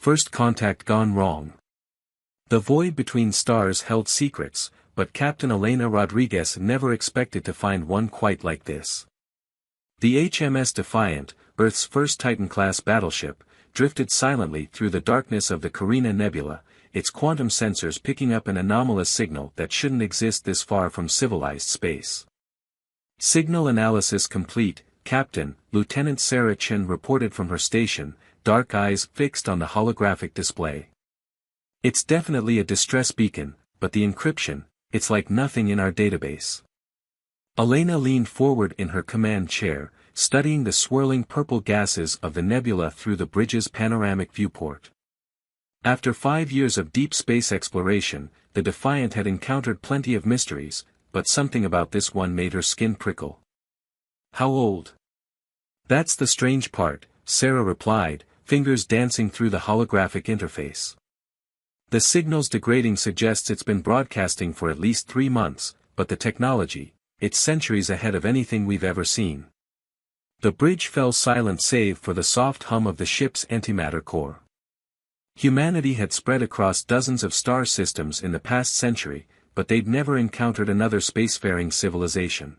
First contact gone wrong. The void between stars held secrets, but Captain Elena Rodriguez never expected to find one quite like this. The HMS Defiant, Earth's first Titan-class battleship, drifted silently through the darkness of the Carina Nebula, its quantum sensors picking up an anomalous signal that shouldn't exist this far from civilized space. Signal analysis complete, Captain, Lieutenant Sarah Chen reported from her station, dark eyes fixed on the holographic display. It's definitely a distress beacon, but the encryption, it's like nothing in our database. Elena leaned forward in her command chair, studying the swirling purple gases of the nebula through the bridge's panoramic viewport. After 5 years of deep space exploration, the Defiant had encountered plenty of mysteries, but something about this one made her skin prickle. How old? That's the strange part, Sarah replied, fingers dancing through the holographic interface. The signal's degrading suggests it's been broadcasting for at least 3 months, but the technology, it's centuries ahead of anything we've ever seen. The bridge fell silent save for the soft hum of the ship's antimatter core. Humanity had spread across dozens of star systems in the past century, but they'd never encountered another spacefaring civilization.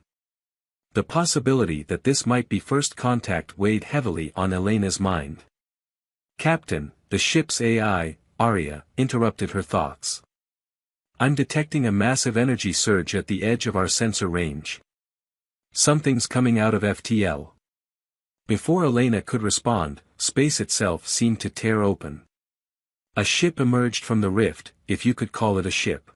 The possibility that this might be first contact weighed heavily on Elena's mind. Captain, the ship's AI, Arya, interrupted her thoughts. I'm detecting a massive energy surge at the edge of our sensor range. Something's coming out of FTL. Before Elena could respond, space itself seemed to tear open. A ship emerged from the rift, if you could call it a ship.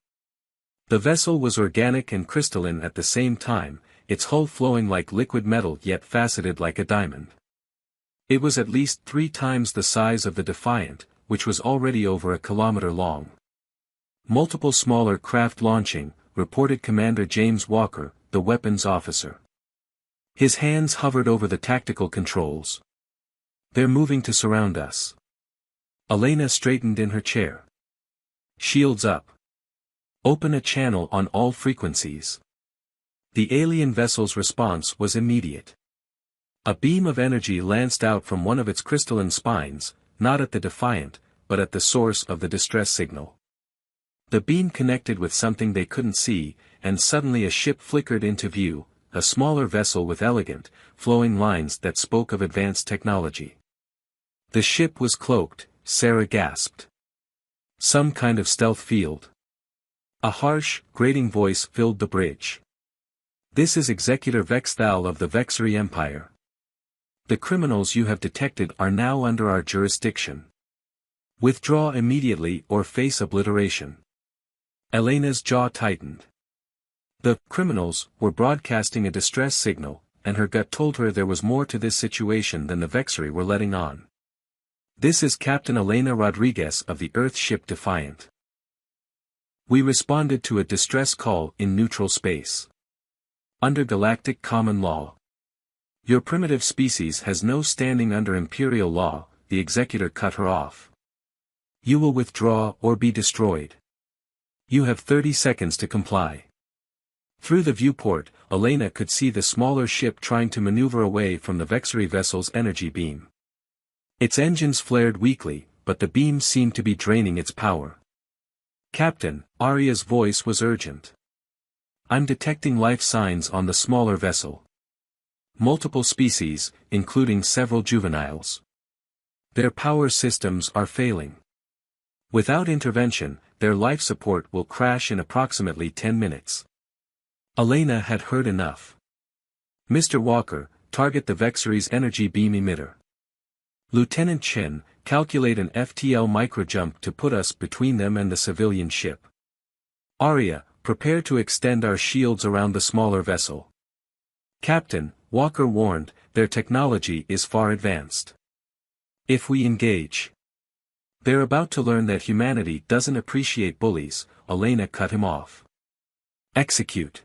The vessel was organic and crystalline at the same time, its hull flowing like liquid metal yet faceted like a diamond. It was at least 3 times the size of the Defiant, which was already over 1 kilometer long. Multiple smaller craft launching, reported Commander James Walker, the weapons officer. His hands hovered over the tactical controls. They're moving to surround us. Elena straightened in her chair. Shields up. Open a channel on all frequencies. The alien vessel's response was immediate. A beam of energy lanced out from one of its crystalline spines, not at the Defiant, but at the source of the distress signal. The beam connected with something they couldn't see, and suddenly a ship flickered into view, a smaller vessel with elegant, flowing lines that spoke of advanced technology. The ship was cloaked, Sarah gasped. Some kind of stealth field. A harsh, grating voice filled the bridge. This is Executor Vexthal of the Vexery Empire. The criminals you have detected are now under our jurisdiction. Withdraw immediately or face obliteration. Elena's jaw tightened. The criminals were broadcasting a distress signal, and her gut told her there was more to this situation than the Vexery were letting on. This is Captain Elena Rodriguez of the Earth ship Defiant. We responded to a distress call in neutral space. Under galactic common law. Your primitive species has no standing under imperial law, the executor cut her off. You will withdraw or be destroyed. You have 30 seconds to comply. Through the viewport, Elena could see the smaller ship trying to maneuver away from the Vexery vessel's energy beam. Its engines flared weakly, but the beam seemed to be draining its power. Captain, Arya's voice was urgent. I'm detecting life signs on the smaller vessel. Multiple species, including several juveniles. Their power systems are failing. Without intervention, their life support will crash in approximately 10 minutes. Elena had heard enough. Mr. Walker, target the Vexery's energy beam emitter. Lieutenant Chen, calculate an FTL microjump to put us between them and the civilian ship. Arya, prepare to extend our shields around the smaller vessel. Captain, Walker warned, their technology is far advanced. If we engage. They're about to learn that humanity doesn't appreciate bullies, Elena cut him off. Execute.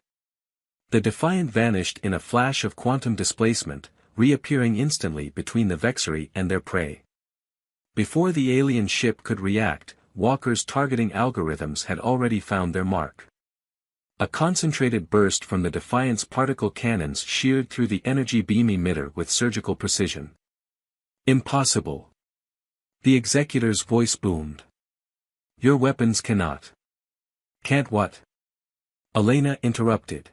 The Defiant vanished in a flash of quantum displacement, reappearing instantly between the Vexery and their prey. Before the alien ship could react, Walker's targeting algorithms had already found their mark. A concentrated burst from the Defiant's particle cannons sheared through the energy beam emitter with surgical precision. Impossible. The executor's voice boomed. Your weapons cannot. Can't what? Elena interrupted.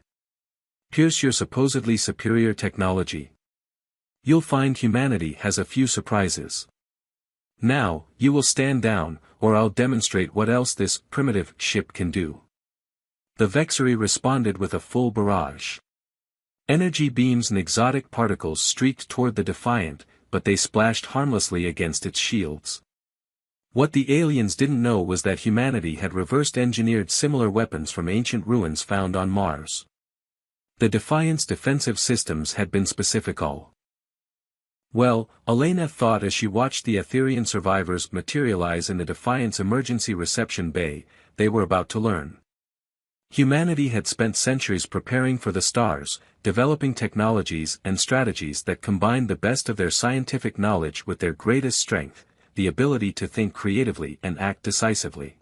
Pierce your supposedly superior technology. You'll find humanity has a few surprises. Now, you will stand down, or I'll demonstrate what else this primitive ship can do. The Vexery responded with a full barrage. Energy beams and exotic particles streaked toward the Defiant, but they splashed harmlessly against its shields. What the aliens didn't know was that humanity had reversed-engineered similar weapons from ancient ruins found on Mars. The Defiant's defensive systems had been specific all. Well, Elena thought as she watched the Etherian survivors materialize in the Defiant's emergency reception bay, they were about to learn. Humanity had spent centuries preparing for the stars, developing technologies and strategies that combined the best of their scientific knowledge with their greatest strength, the ability to think creatively and act decisively.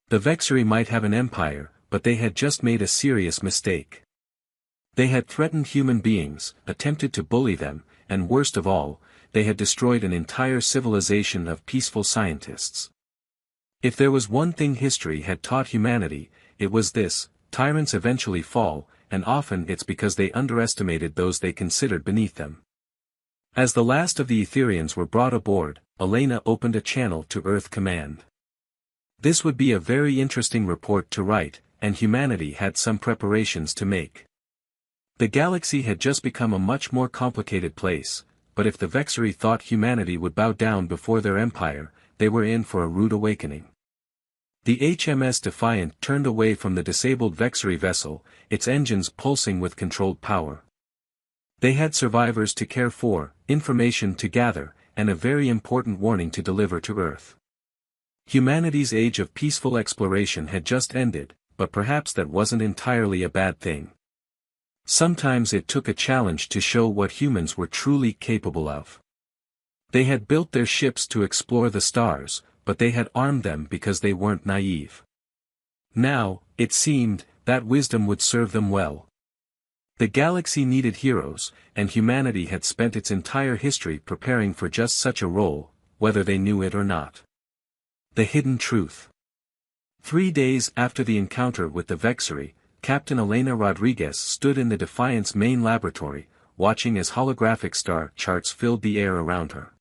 The Vexery might have an empire, but they had just made a serious mistake. They had threatened human beings, attempted to bully them, and worst of all, they had destroyed an entire civilization of peaceful scientists. If there was one thing history had taught humanity, it was this: tyrants eventually fall, and often it's because they underestimated those they considered beneath them. As the last of the Etherians were brought aboard, Elena opened a channel to Earth Command. This would be a very interesting report to write, and humanity had some preparations to make. The galaxy had just become a much more complicated place, but if the Vexery thought humanity would bow down before their empire, they were in for a rude awakening. The HMS Defiant turned away from the disabled Vexery vessel, its engines pulsing with controlled power. They had survivors to care for, information to gather, and a very important warning to deliver to Earth. Humanity's age of peaceful exploration had just ended, but perhaps that wasn't entirely a bad thing. Sometimes it took a challenge to show what humans were truly capable of. They had built their ships to explore the stars, but they had armed them because they weren't naive. Now, it seemed, that wisdom would serve them well. The galaxy needed heroes, and humanity had spent its entire history preparing for just such a role, whether they knew it or not. The hidden truth. 3 days after the encounter with the Vexery, Captain Elena Rodriguez stood in the Defiant's main laboratory, watching as holographic star charts filled the air around her.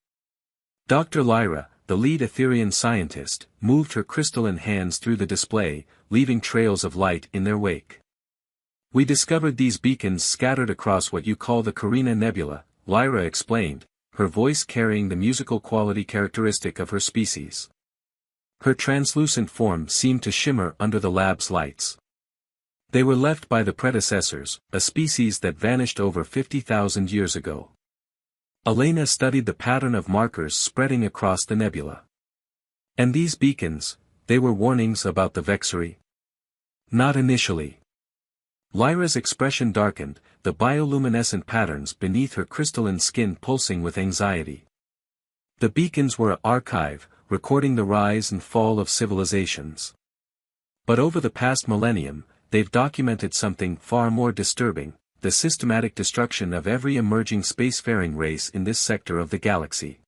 Dr. Lyra, the lead Etherian scientist, moved her crystalline hands through the display, leaving trails of light in their wake. We discovered these beacons scattered across what you call the Carina Nebula, Lyra explained, her voice carrying the musical quality characteristic of her species. Her translucent form seemed to shimmer under the lab's lights. They were left by the predecessors, a species that vanished over 50,000 years ago. Elena studied the pattern of markers spreading across the nebula. And these beacons, they were warnings about the Vexery? Not initially. Lyra's expression darkened, the bioluminescent patterns beneath her crystalline skin pulsing with anxiety. The beacons were an archive, recording the rise and fall of civilizations. But over the past millennium, they've documented something far more disturbing: the systematic destruction of every emerging spacefaring race in this sector of the galaxy.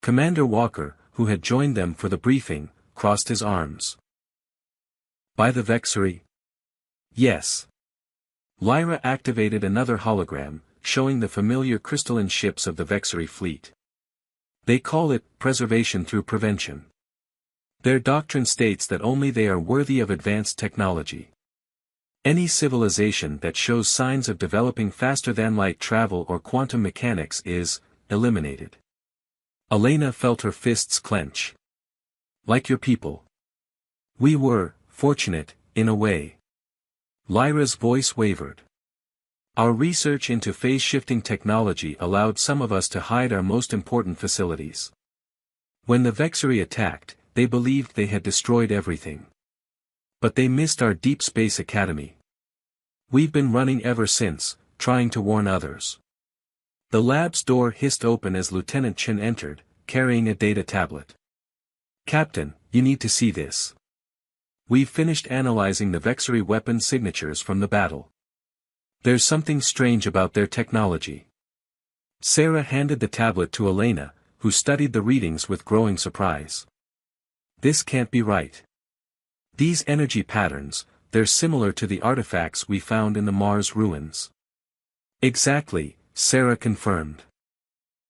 Commander Walker, who had joined them for the briefing, crossed his arms. By the Vexery? Yes. Lyra activated another hologram, showing the familiar crystalline ships of the Vexery fleet. They call it preservation through prevention. Their doctrine states that only they are worthy of advanced technology. Any civilization that shows signs of developing faster-than-light travel or quantum mechanics is eliminated. Elena felt her fists clench. Like your people. We were fortunate, in a way. Lyra's voice wavered. Our research into phase-shifting technology allowed some of us to hide our most important facilities. When the Vexery attacked, they believed they had destroyed everything. But they missed our Deep Space Academy. We've been running ever since, trying to warn others. The lab's door hissed open as Lieutenant Chen entered, carrying a data tablet. Captain, you need to see this. We've finished analyzing the Vexery weapon signatures from the battle. There's something strange about their technology. Sarah handed the tablet to Elena, who studied the readings with growing surprise. This can't be right. These energy patterns, they're similar to the artifacts we found in the Mars ruins. Exactly, Sarah confirmed.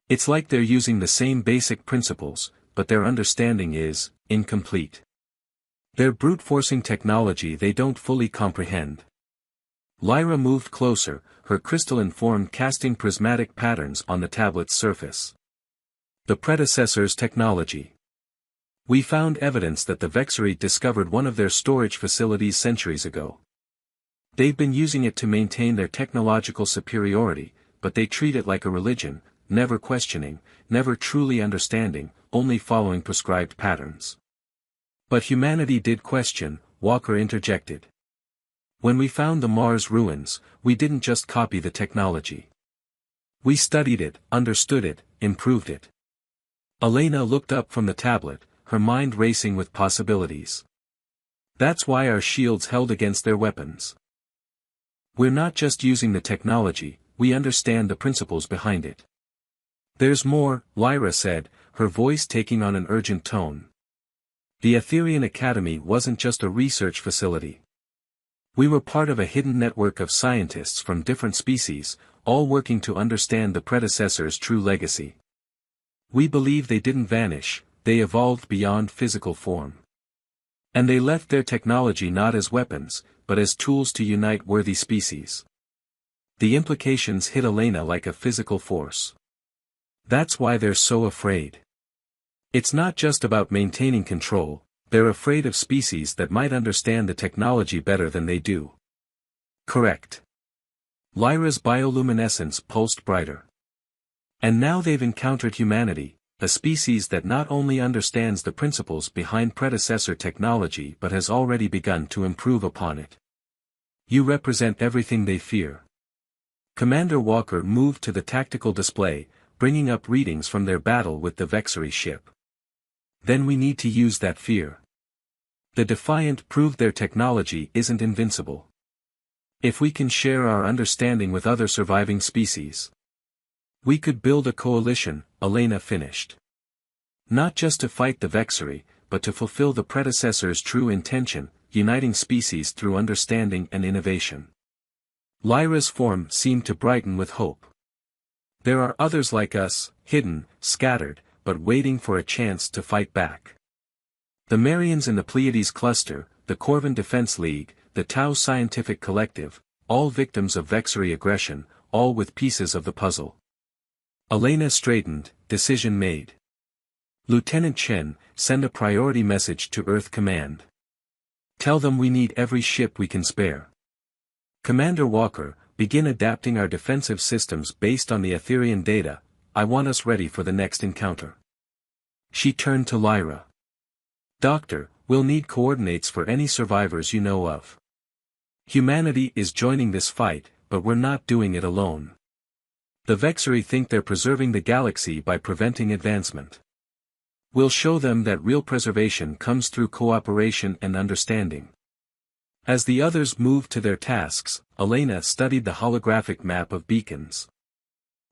It's like they're using the same basic principles, but their understanding is incomplete. They're brute-forcing technology they don't fully comprehend. Lyra moved closer, her crystalline form casting prismatic patterns on the tablet's surface. The predecessor's technology. We found evidence that the Vexery discovered one of their storage facilities centuries ago. They've been using it to maintain their technological superiority, but they treat it like a religion, never questioning, never truly understanding, only following prescribed patterns. But humanity did question, Walker interjected. When we found the Mars ruins, we didn't just copy the technology. We studied it, understood it, improved it. Elena looked up from the tablet, her mind racing with possibilities. That's why our shields held against their weapons. We're not just using the technology, we understand the principles behind it. There's more, Lyra said, her voice taking on an urgent tone. The Aetherian Academy wasn't just a research facility. We were part of a hidden network of scientists from different species, all working to understand the predecessor's true legacy. We believe they didn't vanish, they evolved beyond physical form. And they left their technology not as weapons, but as tools to unite worthy species. The implications hit Elena like a physical force. That's why they're so afraid. It's not just about maintaining control, they're afraid of species that might understand the technology better than they do. Correct. Lyra's bioluminescence pulsed brighter. And now they've encountered humanity, a species that not only understands the principles behind predecessor technology but has already begun to improve upon it. You represent everything they fear. Commander Walker moved to the tactical display, bringing up readings from their battle with the Vexery ship. Then we need to use that fear. The Defiant proved their technology isn't invincible. If we can share our understanding with other surviving species, we could build a coalition, Elena finished. Not just to fight the Vexery, but to fulfill the predecessor's true intention, uniting species through understanding and innovation. Lyra's form seemed to brighten with hope. There are others like us, hidden, scattered, but waiting for a chance to fight back. The Marians in the Pleiades Cluster, the Corvin Defense League, the Tau Scientific Collective, all victims of Vexery aggression, all with pieces of the puzzle. Elena straightened, decision made. Lieutenant Chen, send a priority message to Earth Command. Tell them we need every ship we can spare. Commander Walker, begin adapting our defensive systems based on the Aetherian data, I want us ready for the next encounter. She turned to Lyra. Doctor, we'll need coordinates for any survivors you know of. Humanity is joining this fight, but we're not doing it alone. The Vexery think they're preserving the galaxy by preventing advancement. We'll show them that real preservation comes through cooperation and understanding. As the others moved to their tasks, Elena studied the holographic map of beacons.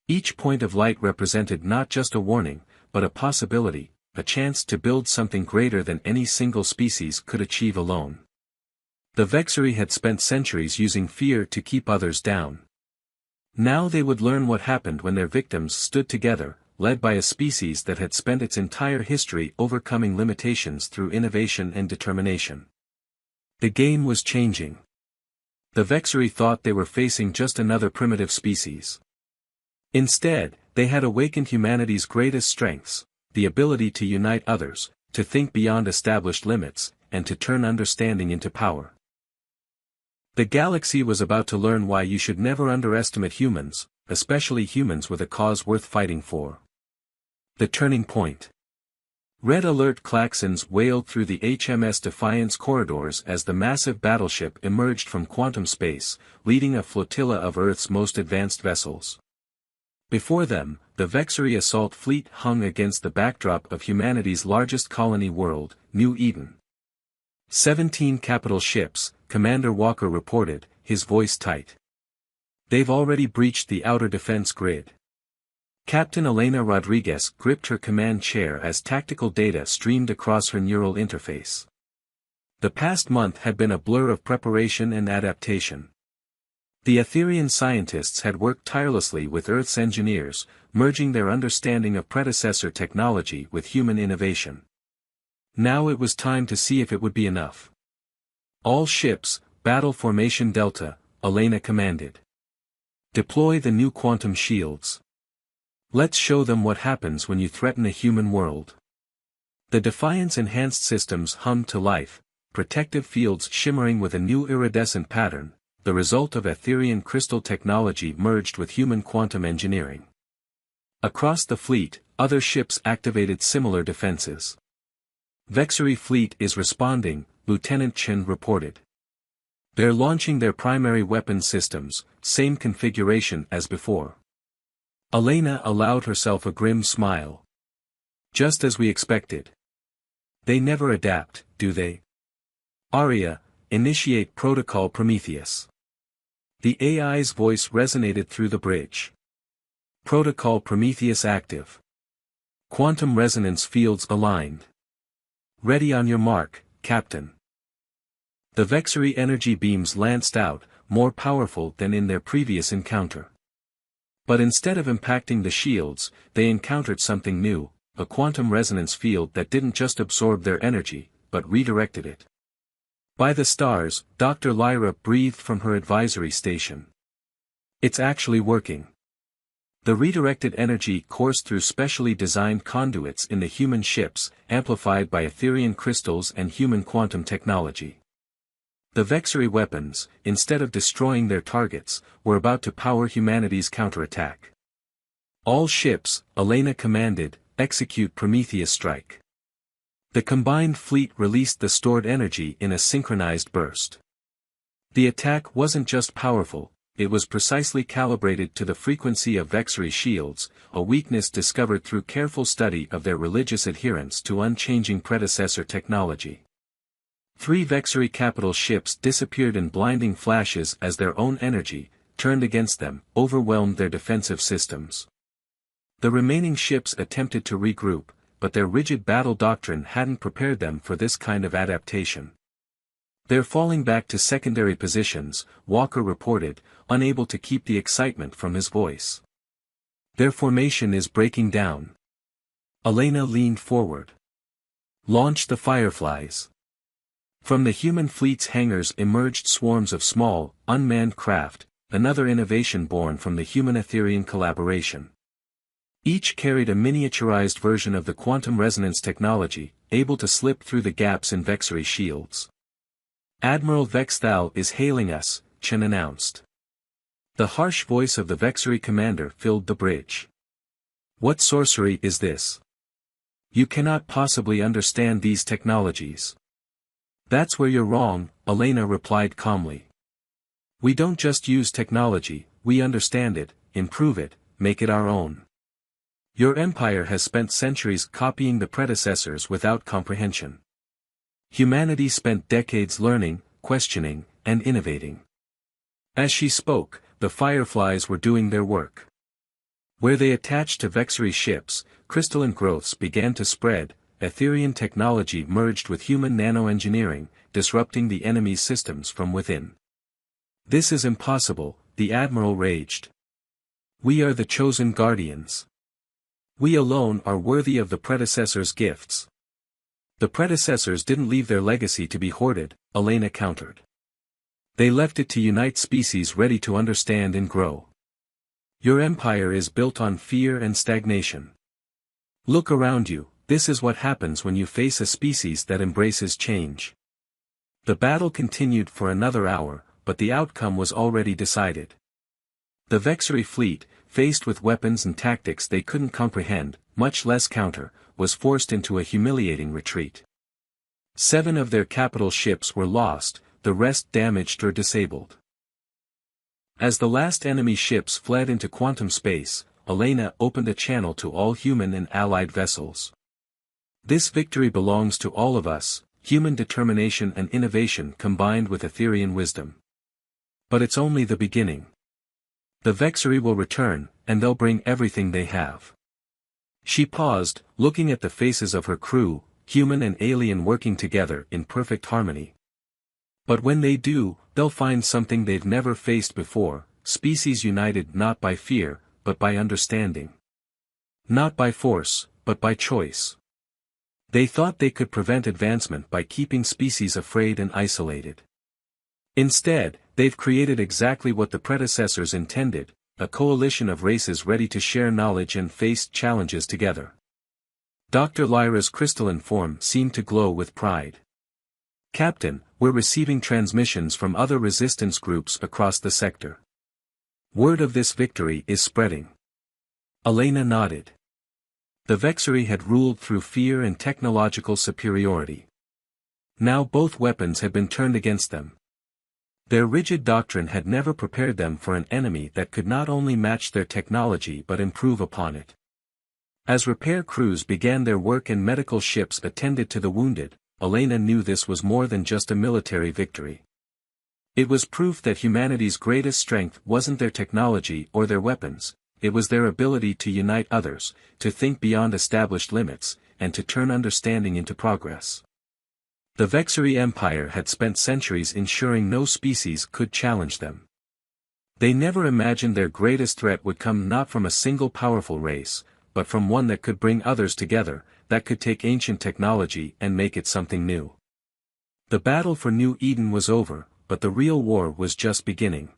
Each point of light represented not just a warning, but a possibility, a chance to build something greater than any single species could achieve alone. The Vexery had spent centuries using fear to keep others down. Now they would learn what happened when their victims stood together, led by a species that had spent its entire history overcoming limitations through innovation and determination. The game was changing. The Vexery thought they were facing just another primitive species. Instead, they had awakened humanity's greatest strengths, the ability to unite others, to think beyond established limits, and to turn understanding into power. The galaxy was about to learn why you should never underestimate humans, especially humans with a cause worth fighting for. The turning point. Red alert klaxons wailed through the HMS Defiance corridors as the massive battleship emerged from quantum space, leading a flotilla of Earth's most advanced vessels. Before them, the Vexery assault fleet hung against the backdrop of humanity's largest colony world, New Eden. 17 capital ships, Commander Walker reported, his voice tight. They've already breached the outer defense grid. Captain Elena Rodriguez gripped her command chair as tactical data streamed across her neural interface. The past month had been a blur of preparation and adaptation. The Etherian scientists had worked tirelessly with Earth's engineers, merging their understanding of predecessor technology with human innovation. Now it was time to see if it would be enough. All ships, battle formation Delta, Elena commanded. Deploy the new quantum shields. Let's show them what happens when you threaten a human world. The Defiance enhanced systems hummed to life, protective fields shimmering with a new iridescent pattern, the result of Etherian crystal technology merged with human quantum engineering. Across the fleet, other ships activated similar defenses. Vexery fleet is responding, Lieutenant Chen reported. They're launching their primary weapon systems, same configuration as before. Elena allowed herself a grim smile. Just as we expected. They never adapt, do they? Arya, initiate Protocol Prometheus. The AI's voice resonated through the bridge. Protocol Prometheus active. Quantum resonance fields aligned. Ready on your mark, Captain. The Vexery energy beams lanced out, more powerful than in their previous encounter. But instead of impacting the shields, they encountered something new, a quantum resonance field that didn't just absorb their energy, but redirected it. By the stars, Dr. Lyra breathed from her advisory station. It's actually working. The redirected energy coursed through specially designed conduits in the human ships, amplified by Etherian crystals and human quantum technology. The Vexery weapons, instead of destroying their targets, were about to power humanity's counterattack. All ships, Elena commanded, execute Prometheus strike. The combined fleet released the stored energy in a synchronized burst. The attack wasn't just powerful, it was precisely calibrated to the frequency of Vexery shields, a weakness discovered through careful study of their religious adherence to unchanging predecessor technology. 3 Vexery capital ships disappeared in blinding flashes as their own energy, turned against them, overwhelmed their defensive systems. The remaining ships attempted to regroup, but their rigid battle doctrine hadn't prepared them for this kind of adaptation. They're falling back to secondary positions, Walker reported, unable to keep the excitement from his voice. Their formation is breaking down. Elena leaned forward. Launch the Fireflies. From the human fleet's hangars emerged swarms of small, unmanned craft, another innovation born from the human-Etherian collaboration. Each carried a miniaturized version of the quantum resonance technology, able to slip through the gaps in Vexery shields. Admiral Vexthal is hailing us, Chen announced. The harsh voice of the Vexery commander filled the bridge. What sorcery is this? You cannot possibly understand these technologies. That's where you're wrong, Elena replied calmly. We don't just use technology, we understand it, improve it, make it our own. Your empire has spent centuries copying the predecessors without comprehension. Humanity spent decades learning, questioning, and innovating. As she spoke, the Fireflies were doing their work. Where they attached to Vexery ships, crystalline growths began to spread, Etherian technology merged with human nanoengineering, disrupting the enemy's systems from within. This is impossible, the Admiral raged. We are the chosen guardians. We alone are worthy of the predecessors' gifts. The predecessors didn't leave their legacy to be hoarded, Elena countered. They left it to unite species ready to understand and grow. Your empire is built on fear and stagnation. Look around you, this is what happens when you face a species that embraces change. The battle continued for another hour, but the outcome was already decided. The Vexery fleet, faced with weapons and tactics they couldn't comprehend, much less counter, was forced into a humiliating retreat. 7 of their capital ships were lost, the rest damaged or disabled. As the last enemy ships fled into quantum space, Elena opened a channel to all human and allied vessels. This victory belongs to all of us, human determination and innovation combined with Etherian wisdom. But it's only the beginning. The Vexery will return, and they'll bring everything they have. She paused, looking at the faces of her crew, human and alien working together in perfect harmony. But when they do, they'll find something they've never faced before, species united not by fear, but by understanding. Not by force, but by choice. They thought they could prevent advancement by keeping species afraid and isolated. Instead, they've created exactly what the predecessors intended, a coalition of races ready to share knowledge and face challenges together. Dr. Lyra's crystalline form seemed to glow with pride. "Captain, we're receiving transmissions from other resistance groups across the sector. Word of this victory is spreading." Elena nodded. The Vexery had ruled through fear and technological superiority. Now both weapons had been turned against them. Their rigid doctrine had never prepared them for an enemy that could not only match their technology but improve upon it. As repair crews began their work and medical ships attended to the wounded, Elena knew this was more than just a military victory. It was proof that humanity's greatest strength wasn't their technology or their weapons, it was their ability to unite others, to think beyond established limits, and to turn understanding into progress. The Vexery Empire had spent centuries ensuring no species could challenge them. They never imagined their greatest threat would come not from a single powerful race, but from one that could bring others together, that could take ancient technology and make it something new. The battle for New Eden was over, but the real war was just beginning.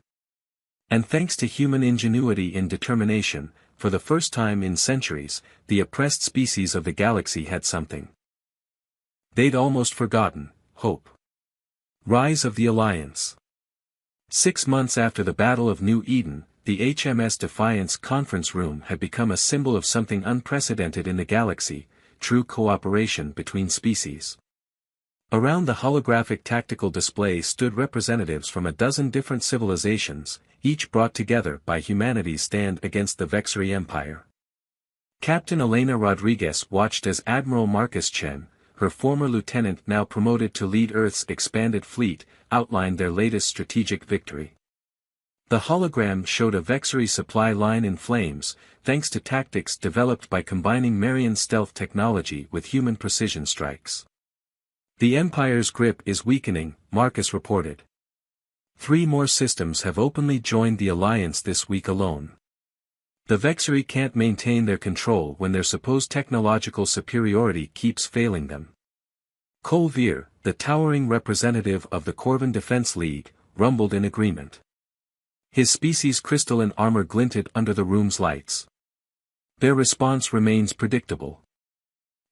And thanks to human ingenuity and determination, for the first time in centuries, the oppressed species of the galaxy had something they'd almost forgotten: hope. Rise of the Alliance. 6 months after the Battle of New Eden, the HMS Defiance conference room had become a symbol of something unprecedented in the galaxy: true cooperation between species. Around the holographic tactical display stood representatives from a dozen different civilizations, each brought together by humanity's stand against the Vexery Empire. Captain Elena Rodriguez watched as Admiral Marcus Chen, her former lieutenant now promoted to lead Earth's expanded fleet, outlined their latest strategic victory. The hologram showed a Vexery supply line in flames, thanks to tactics developed by combining Marian stealth technology with human precision strikes. "The Empire's grip is weakening," Marcus reported. 3 more systems have openly joined the Alliance this week alone. The Vexery can't maintain their control when their supposed technological superiority keeps failing them. Colvir, the towering representative of the Corvan Defense League, rumbled in agreement. His species' crystalline armor glinted under the room's lights. Their response remains predictable.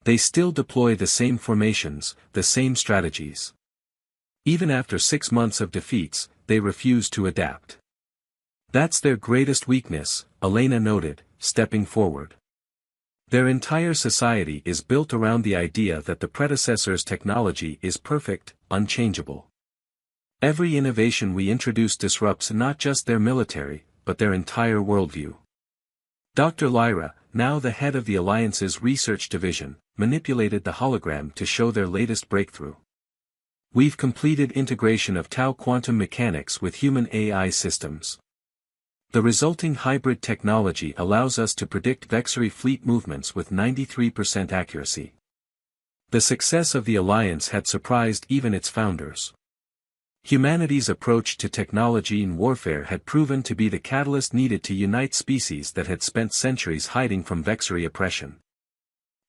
They still deploy the same formations, the same strategies. Even after 6 months of defeats, they refuse to adapt. "That's their greatest weakness," Elena noted, stepping forward. "Their entire society is built around the idea that the predecessor's technology is perfect, unchangeable. Every innovation we introduce disrupts not just their military, but their entire worldview." Dr. Lyra, now the head of the Alliance's research division, manipulated the hologram to show their latest breakthrough. "We've completed integration of tau quantum mechanics with human AI systems. The resulting hybrid technology allows us to predict Vexery fleet movements with 93% accuracy." The success of the Alliance had surprised even its founders. Humanity's approach to technology and warfare had proven to be the catalyst needed to unite species that had spent centuries hiding from Vexery oppression.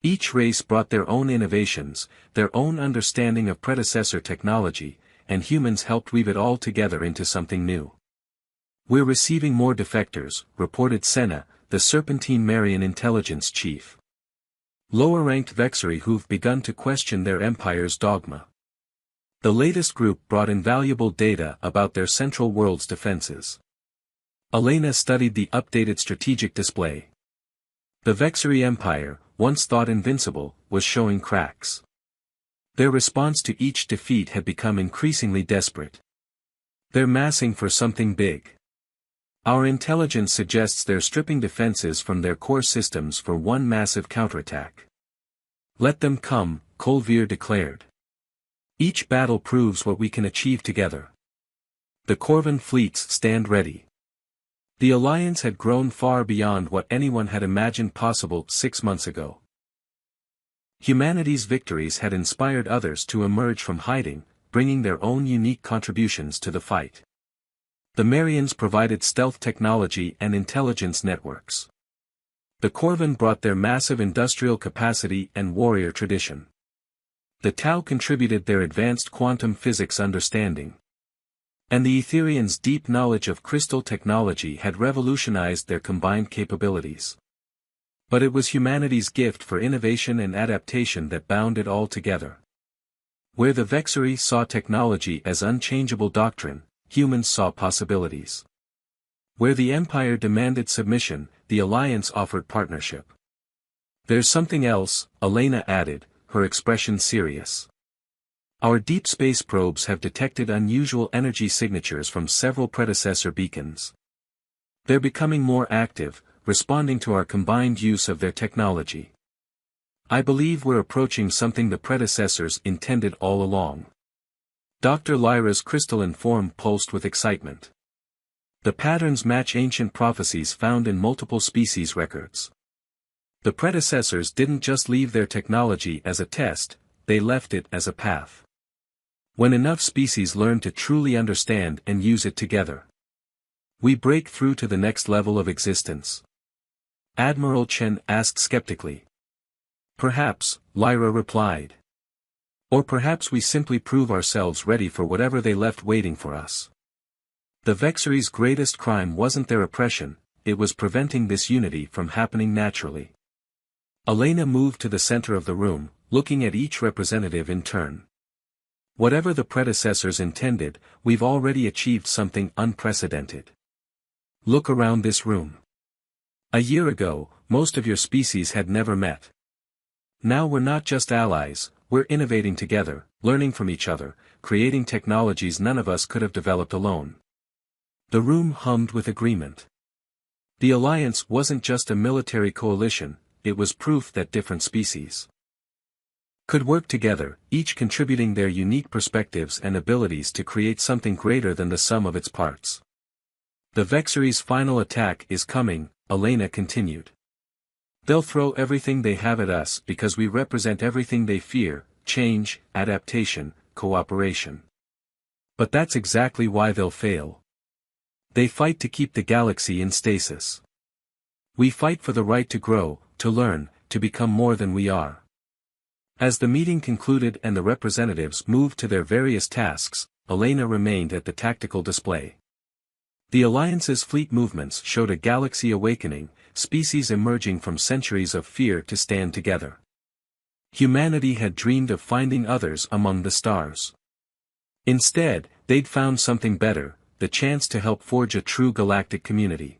Each race brought their own innovations, their own understanding of predecessor technology, and humans helped weave it all together into something new. "We're receiving more defectors," reported Senna, the Serpentine Marian intelligence chief. "Lower-ranked Vexery who've begun to question their empire's dogma." The latest group brought invaluable data about their central world's defenses. Elena studied the updated strategic display. The Vexery Empire, once thought invincible, was showing cracks. Their response to each defeat had become increasingly desperate. "They're massing for something big. Our intelligence suggests they're stripping defenses from their core systems for one massive counterattack." "Let them come," Colvir declared. "Each battle proves what we can achieve together. The Corvan fleets stand ready." The alliance had grown far beyond what anyone had imagined possible 6 months ago. Humanity's victories had inspired others to emerge from hiding, bringing their own unique contributions to the fight. The Marians provided stealth technology and intelligence networks. The Corvin brought their massive industrial capacity and warrior tradition. The Tau contributed their advanced quantum physics understanding. And the Etherians' deep knowledge of crystal technology had revolutionized their combined capabilities. But it was humanity's gift for innovation and adaptation that bound it all together. Where the Vexery saw technology as unchangeable doctrine, humans saw possibilities. Where the Empire demanded submission, the Alliance offered partnership. "There's something else," Elena added, her expression serious. "Our deep space probes have detected unusual energy signatures from several predecessor beacons. They're becoming more active, responding to our combined use of their technology. I believe we're approaching something the predecessors intended all along." Dr. Lyra's crystalline form pulsed with excitement. The patterns match ancient prophecies found in multiple species records. The predecessors didn't just leave their technology as a test, they left it as a path. When enough species learn to truly understand and use it together, we break through to the next level of existence. Admiral Chen asked skeptically. "Perhaps," Lyra replied. "Or perhaps we simply prove ourselves ready for whatever they left waiting for us." The Vexery's greatest crime wasn't their oppression, it was preventing this unity from happening naturally. Elena moved to the center of the room, looking at each representative in turn. "Whatever the predecessors intended, we've already achieved something unprecedented. Look around this room. A year ago, most of your species had never met. Now we're not just allies, we're innovating together, learning from each other, creating technologies none of us could have developed alone." The room hummed with agreement. The alliance wasn't just a military coalition, it was proof that different species could work together, each contributing their unique perspectives and abilities to create something greater than the sum of its parts. "The Vexery's final attack is coming," Elena continued. "They'll throw everything they have at us because we represent everything they fear: change, adaptation, cooperation. But that's exactly why they'll fail. They fight to keep the galaxy in stasis. We fight for the right to grow, to learn, to become more than we are." As the meeting concluded and the representatives moved to their various tasks, Elena remained at the tactical display. The Alliance's fleet movements showed a galaxy awakening, species emerging from centuries of fear to stand together. Humanity had dreamed of finding others among the stars. Instead, they'd found something better, the chance to help forge a true galactic community.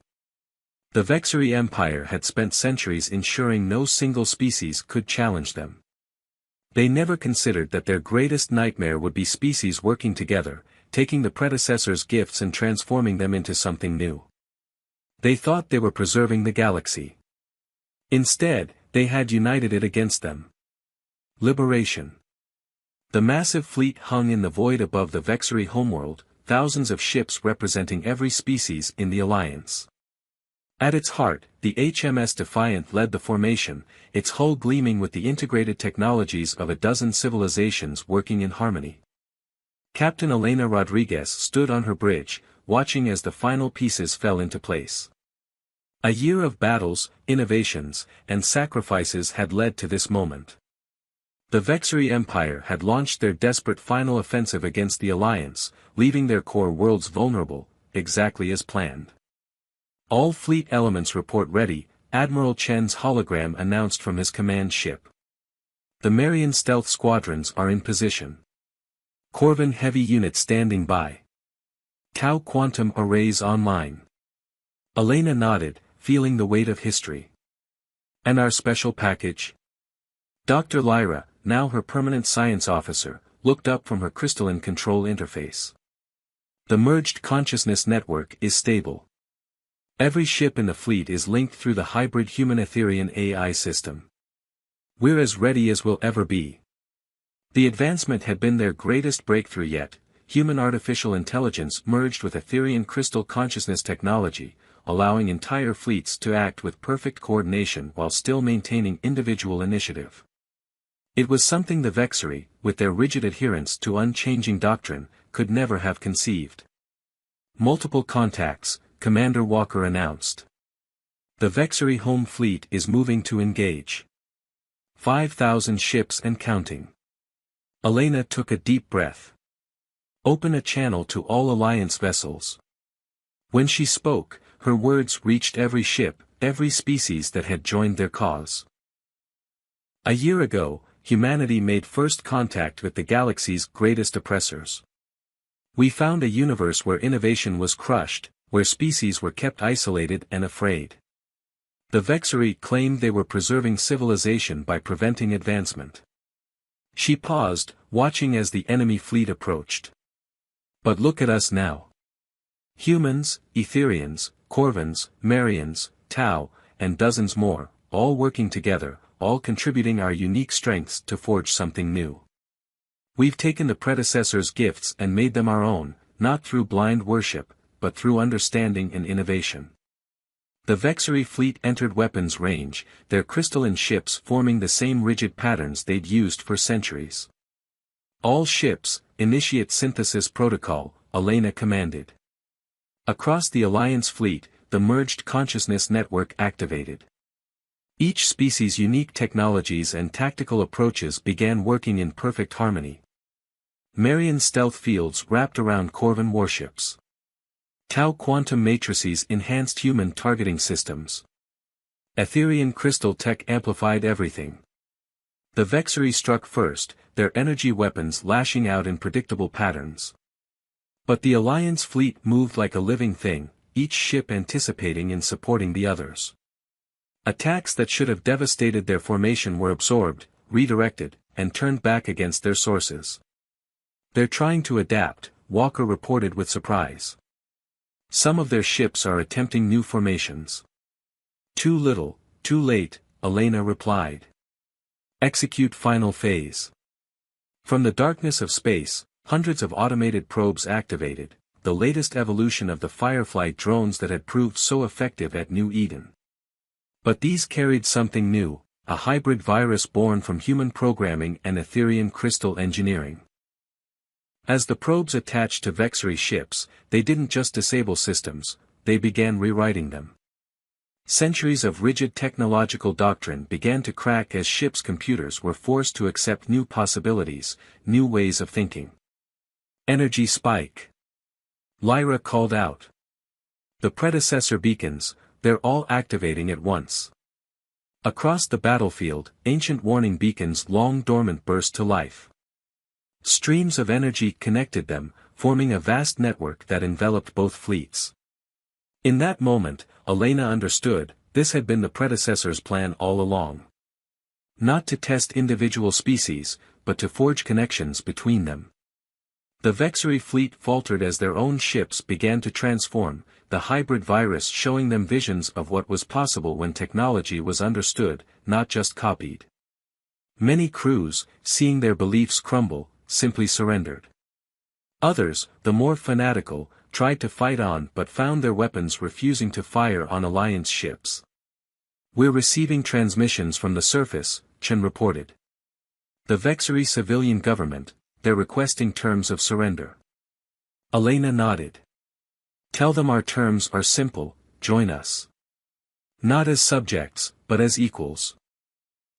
The Vexery Empire had spent centuries ensuring no single species could challenge them. They never considered that their greatest nightmare would be species working together, taking the predecessors' gifts and transforming them into something new. They thought they were preserving the galaxy. Instead, they had united it against them. Liberation. The massive fleet hung in the void above the Vexery homeworld, thousands of ships representing every species in the Alliance. At its heart, the HMS Defiant led the formation, its hull gleaming with the integrated technologies of a dozen civilizations working in harmony. Captain Elena Rodriguez stood on her bridge, watching as the final pieces fell into place. A year of battles, innovations, and sacrifices had led to this moment. The Vexery Empire had launched their desperate final offensive against the Alliance, leaving their core worlds vulnerable, exactly as planned. "All fleet elements report ready," Admiral Chen's hologram announced from his command ship. "The Marian stealth squadrons are in position. Corvin heavy units standing by. Tau quantum arrays online." Elena nodded, feeling the weight of history. "And our special package?" Dr. Lyra, now her permanent science officer, looked up from her crystalline control interface. "The merged consciousness network is stable. Every ship in the fleet is linked through the hybrid human-Etherian AI system. We're as ready as we'll ever be." The advancement had been their greatest breakthrough yet, human artificial intelligence merged with Etherian crystal consciousness technology, allowing entire fleets to act with perfect coordination while still maintaining individual initiative. It was something the Vexery, with their rigid adherence to unchanging doctrine, could never have conceived. Multiple contacts, Commander Walker announced. The Vexery home fleet is moving to engage. 5,000 ships and counting. Elena took a deep breath. Open a channel to all Alliance vessels. When she spoke, her words reached every ship, every species that had joined their cause. A year ago, humanity made first contact with the galaxy's greatest oppressors. We found a universe where innovation was crushed, where species were kept isolated and afraid. The Vexery claimed they were preserving civilization by preventing advancement. She paused, watching as the enemy fleet approached. But look at us now. Humans, Etherians, Corvans, Marians, Tau, and dozens more, all working together, all contributing our unique strengths to forge something new. We've taken the predecessors' gifts and made them our own, not through blind worship, but through understanding and innovation. The Vexery fleet entered weapons range, their crystalline ships forming the same rigid patterns they'd used for centuries. All ships, initiate synthesis protocol, Elena commanded. Across the Alliance fleet, the merged consciousness network activated. Each species' unique technologies and tactical approaches began working in perfect harmony. Marian stealth fields wrapped around Corvan warships. Tau quantum matrices enhanced human targeting systems. Etherian crystal tech amplified everything. The Vexery struck first, their energy weapons lashing out in predictable patterns. But the Alliance fleet moved like a living thing, each ship anticipating and supporting the others. Attacks that should have devastated their formation were absorbed, redirected, and turned back against their sources. They're trying to adapt, Walker reported with surprise. Some of their ships are attempting new formations. Too little, too late, Elena replied. Execute final phase. From the darkness of space, hundreds of automated probes activated, the latest evolution of the Firefly drones that had proved so effective at New Eden. But these carried something new, a hybrid virus born from human programming and Etherian crystal engineering. As the probes attached to Vexery ships, they didn't just disable systems, they began rewriting them. Centuries of rigid technological doctrine began to crack as ships' computers were forced to accept new possibilities, new ways of thinking. Energy spike. Lyra called out. The predecessor beacons, they're all activating at once. Across the battlefield, ancient warning beacons long dormant burst to life. Streams of energy connected them, forming a vast network that enveloped both fleets. In that moment, Elena understood, this had been the predecessor's plan all along. Not to test individual species, but to forge connections between them. The Vexery fleet faltered as their own ships began to transform, the hybrid virus showing them visions of what was possible when technology was understood, not just copied. Many crews, seeing their beliefs crumble, simply surrendered. Others, the more fanatical, tried to fight on but found their weapons refusing to fire on Alliance ships. We're receiving transmissions from the surface, Chen reported. The Vexery civilian government, they're requesting terms of surrender. Elena nodded. Tell them our terms are simple, join us. Not as subjects, but as equals.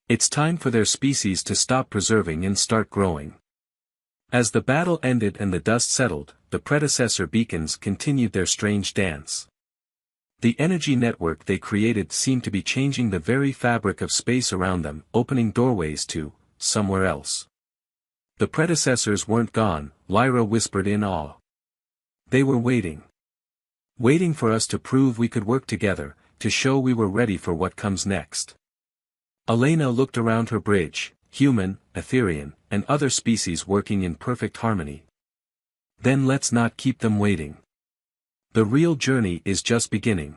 It's time for their species to stop preserving and start growing. As the battle ended and the dust settled, the predecessor beacons continued their strange dance. The energy network they created seemed to be changing the very fabric of space around them, opening doorways to somewhere else. The predecessors weren't gone, Lyra whispered in awe. They were waiting. Waiting for us to prove we could work together, to show we were ready for what comes next. Elena looked around her bridge, human, Etherian, and other species working in perfect harmony. Then let's not keep them waiting. The real journey is just beginning.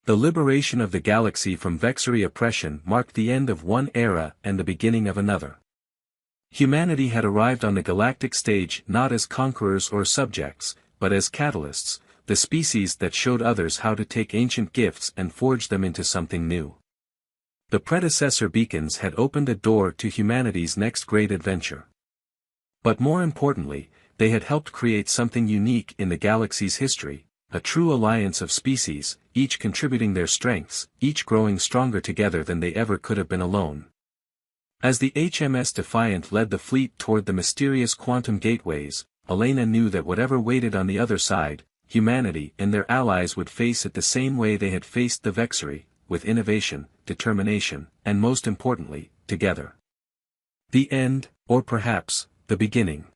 The liberation of the galaxy from Vexery oppression marked the end of one era and the beginning of another. Humanity had arrived on the galactic stage not as conquerors or subjects, but as catalysts, the species that showed others how to take ancient gifts and forge them into something new. The predecessor beacons had opened a door to humanity's next great adventure. But more importantly, they had helped create something unique in the galaxy's history, a true alliance of species, each contributing their strengths, each growing stronger together than they ever could have been alone. As the HMS Defiant led the fleet toward the mysterious quantum gateways, Elena knew that whatever waited on the other side, humanity and their allies would face it the same way they had faced the Vexery, with innovation, determination, and most importantly, together. The end, or perhaps, the beginning.